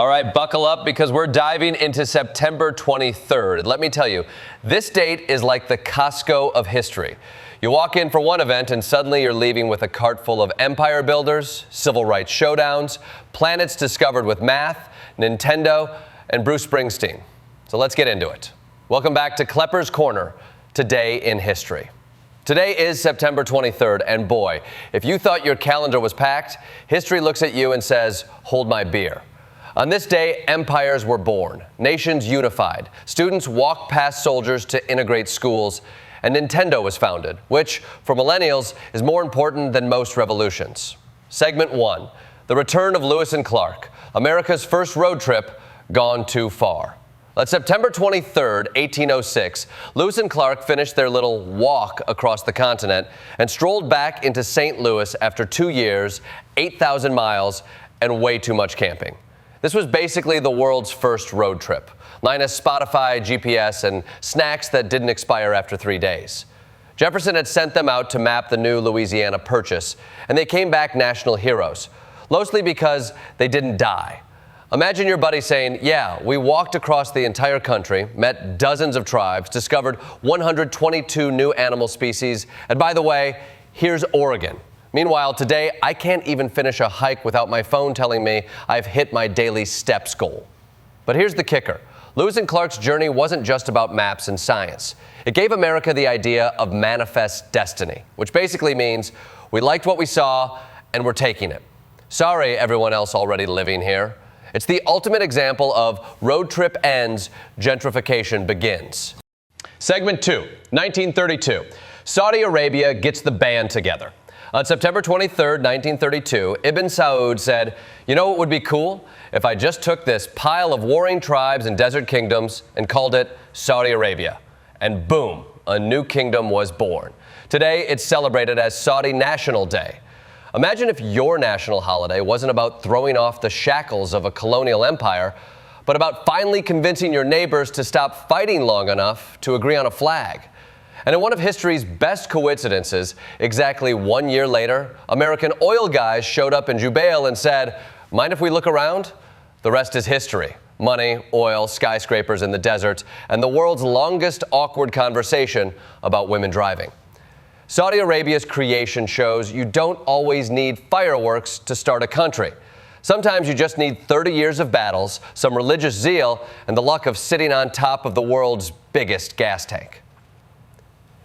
All right, buckle up because we're diving into September 23rd. Let me tell you, this date is like the Costco of history. You walk in for one event and suddenly you're leaving with a cart full of empire builders, civil rights showdowns, planets discovered with math, Nintendo, and Bruce Springsteen. So let's get into it. Welcome back to Kleppers Corner, Today in History. Today is September 23rd, and boy, if you thought your calendar was packed, history looks at you and says, hold my beer. On this day, empires were born, nations unified, students walked past soldiers to integrate schools, and Nintendo was founded, which, for millennials, is more important than most revolutions. Segment 1, the return of Lewis and Clark, America's first road trip gone too far. On September 23rd, 1806, Lewis and Clark finished their little walk across the continent and strolled back into St. Louis after 2 years, 8,000 miles, and way too much camping. This was basically the world's first road trip, minus Spotify, GPS, and snacks that didn't expire after 3 days. Jefferson had sent them out to map the new Louisiana Purchase, and they came back national heroes, mostly because they didn't die. Imagine your buddy saying, yeah, we walked across the entire country, met dozens of tribes, discovered 122 new animal species, and by the way, here's Oregon. Meanwhile, today, I can't even finish a hike without my phone telling me I've hit my daily steps goal. But here's the kicker. Lewis and Clark's journey wasn't just about maps and science. It gave America the idea of manifest destiny, which basically means we liked what we saw and we're taking it. Sorry, everyone else already living here. It's the ultimate example of road trip ends, gentrification begins. Segment 2, 1932. Saudi Arabia gets the band together. On September 23rd, 1932, Ibn Saud said, you know what would be cool? If I just took this pile of warring tribes and desert kingdoms and called it Saudi Arabia. And boom, a new kingdom was born. Today, it's celebrated as Saudi National Day. Imagine if your national holiday wasn't about throwing off the shackles of a colonial empire, but about finally convincing your neighbors to stop fighting long enough to agree on a flag. And in one of history's best coincidences, exactly 1 year later, American oil guys showed up in Jubail and said, mind if we look around? The rest is history. Money, oil, skyscrapers in the desert, and the world's longest awkward conversation about women driving. Saudi Arabia's creation shows you don't always need fireworks to start a country. Sometimes you just need 30 years of battles, some religious zeal, and the luck of sitting on top of the world's biggest gas tank.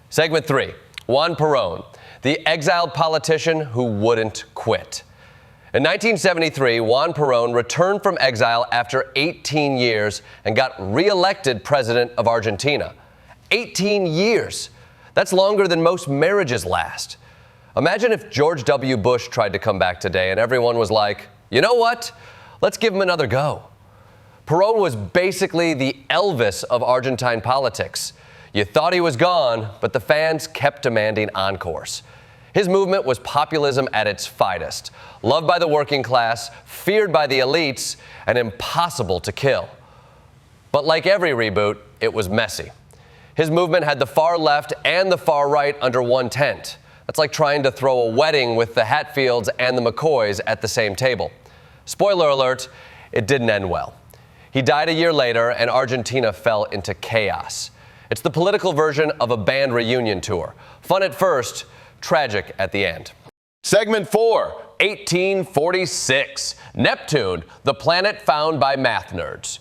Segment 3, Juan Perón, the exiled politician who wouldn't quit. In 1973, Juan Perón returned from exile after 18 years and got re-elected president of Argentina. 18 years! That's longer than most marriages last. Imagine if George W. Bush tried to come back today and everyone was like, you know what? Let's give him another go. Perón was basically the Elvis of Argentine politics. You thought he was gone, but the fans kept demanding encores. His movement was populism at its finest, loved by the working class, feared by the elites, and impossible to kill. But like every reboot, it was messy. His movement had the far left and the far right under one tent. That's like trying to throw a wedding with the Hatfields and the McCoys at the same table. Spoiler alert, it didn't end well. He died a year later, and Argentina fell into chaos. It's the political version of a band reunion tour. Fun at first, tragic at the end. Segment 4, 1846. Neptune, the planet found by math nerds.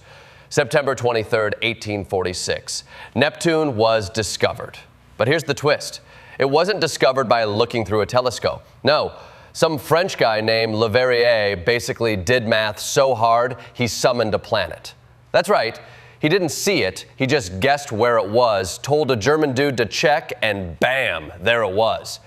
September 23rd, 1846. Neptune was discovered. But here's the twist. It wasn't discovered by looking through a telescope. No, some French guy named Leverrier basically did math so hard he summoned a planet. That's right. He didn't see it, he just guessed where it was, told a German dude to check, and bam, there it was.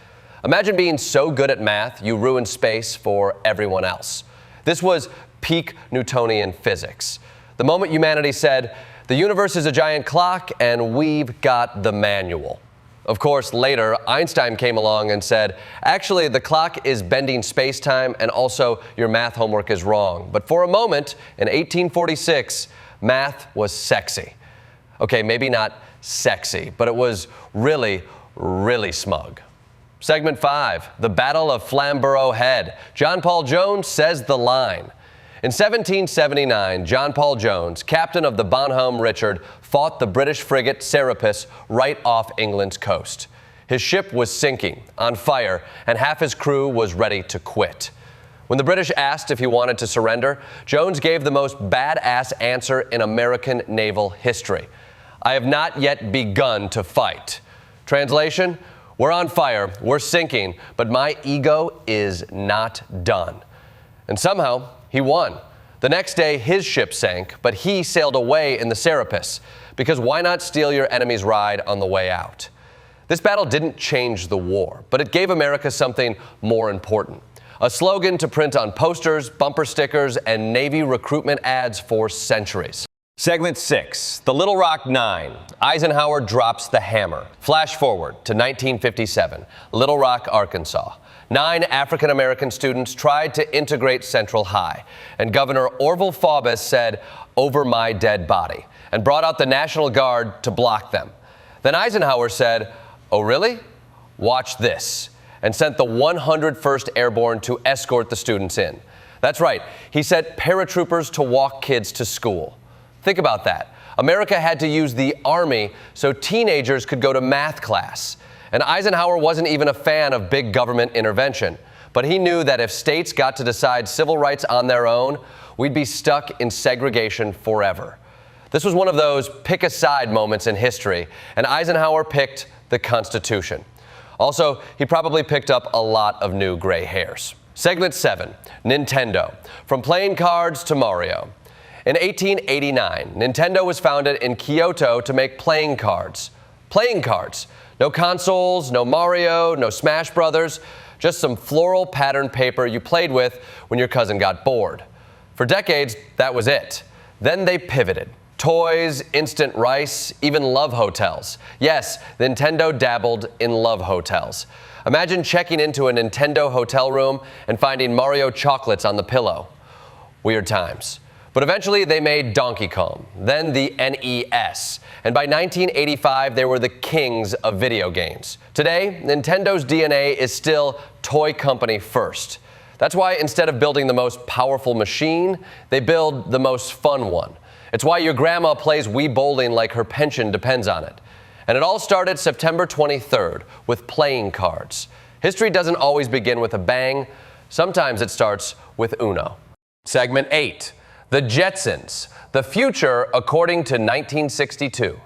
Imagine being so good at math, you ruined space for everyone else. This was peak Newtonian physics. The moment humanity said, the universe is a giant clock, and we've got the manual. Of course, later, Einstein came along and said, actually, the clock is bending space-time, and also your math homework is wrong. But for a moment, in 1846, math was sexy. Okay, maybe not sexy, but it was really, really smug. Segment 5, the Battle of Flamborough Head. John Paul Jones says the line. In 1779, John Paul Jones, captain of the Bonhomme Richard, fought the British frigate Serapis right off England's coast. His ship was sinking, on fire, and half his crew was ready to quit. When the British asked if he wanted to surrender, Jones gave the most badass answer in American naval history. "I have not yet begun to fight." Translation, "We're on fire, we're sinking, but my ego is not done." And somehow, he won. The next day, his ship sank, but he sailed away in the Serapis, because why not steal your enemy's ride on the way out? This battle didn't change the war, but it gave America something more important. A slogan to print on posters, bumper stickers, and Navy recruitment ads for centuries. Segment 6, the Little Rock Nine. Eisenhower drops the hammer. Flash forward to 1957, Little Rock, Arkansas. 9 African-American students tried to integrate Central High, and Governor Orville Faubus said, "Over my dead body," and brought out the National Guard to block them. Then Eisenhower said, "Oh, really? Watch this," and sent the 101st Airborne to escort the students in. That's right, he sent paratroopers to walk kids to school. Think about that. America had to use the Army so teenagers could go to math class. And Eisenhower wasn't even a fan of big government intervention. But he knew that if states got to decide civil rights on their own, we'd be stuck in segregation forever. This was one of those pick a side moments in history, and Eisenhower picked the Constitution. Also, he probably picked up a lot of new gray hairs. Segment 7, Nintendo. From playing cards to Mario. In 1889, Nintendo was founded in Kyoto to make playing cards. Playing cards. No consoles, no Mario, no Smash Brothers, just some floral patterned paper you played with when your cousin got bored. For decades, that was it. Then they pivoted. Toys, instant rice, even love hotels. Yes, Nintendo dabbled in love hotels. Imagine checking into a Nintendo hotel room and finding Mario chocolates on the pillow. Weird times. But eventually they made Donkey Kong, then the NES. And by 1985, they were the kings of video games. Today, Nintendo's DNA is still toy company first. That's why instead of building the most powerful machine, they build the most fun one. It's why your grandma plays Wii bowling like her pension depends on it. And it all started September 23rd with playing cards. History doesn't always begin with a bang. Sometimes it starts with Uno. Segment 8, the Jetsons, the future according to 1962.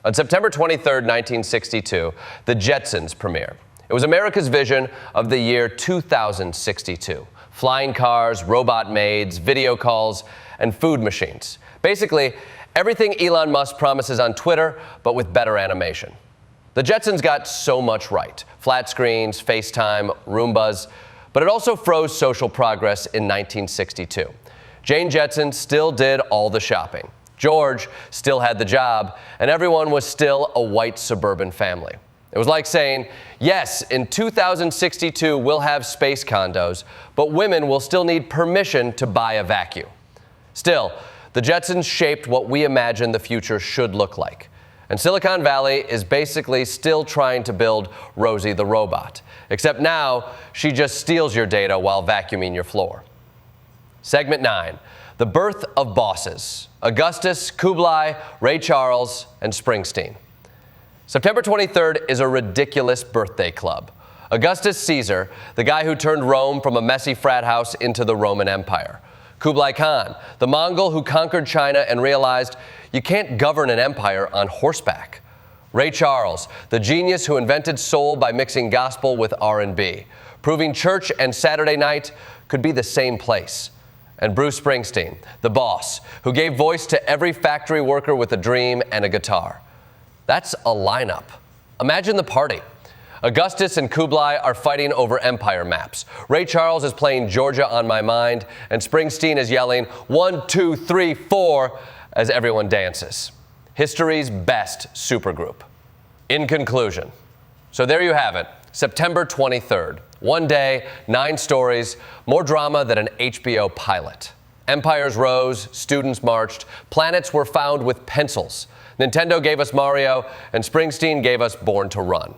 On September 23rd, 1962, the Jetsons premiered. It was America's vision of the year 2062. Flying cars, robot maids, video calls, and food machines. Basically, everything Elon Musk promises on Twitter, but with better animation. The Jetsons got so much right. Flat screens, FaceTime, Roombas, but it also froze social progress in 1962. Jane Jetson still did all the shopping. George still had the job, and everyone was still a white suburban family. It was like saying, yes, in 2062 we'll have space condos, but women will still need permission to buy a vacuum. Still, the Jetsons shaped what we imagine the future should look like. And Silicon Valley is basically still trying to build Rosie the robot. Except now, she just steals your data while vacuuming your floor. Segment 9, the birth of bosses. Augustus, Kublai, Ray Charles, and Springsteen. September 23rd is a ridiculous birthday club. Augustus Caesar, the guy who turned Rome from a messy frat house into the Roman Empire. Kublai Khan, the Mongol who conquered China and realized you can't govern an empire on horseback. Ray Charles, the genius who invented soul by mixing gospel with R&B, proving church and Saturday night could be the same place. And Bruce Springsteen, the boss, who gave voice to every factory worker with a dream and a guitar. That's a lineup. Imagine the party. Augustus and Kublai are fighting over empire maps. Ray Charles is playing Georgia on My Mind, and Springsteen is yelling 1, 2, 3, 4 as everyone dances. History's best supergroup. In conclusion, so there you have it, September 23rd. One day, 9 stories, more drama than an HBO pilot. Empires rose, students marched, planets were found with pencils. Nintendo gave us Mario, and Springsteen gave us Born to Run.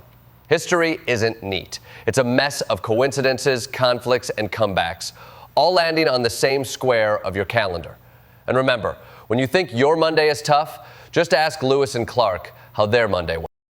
History isn't neat. It's a mess of coincidences, conflicts, and comebacks, all landing on the same square of your calendar. And remember, when you think your Monday is tough, just ask Lewis and Clark how their Monday went.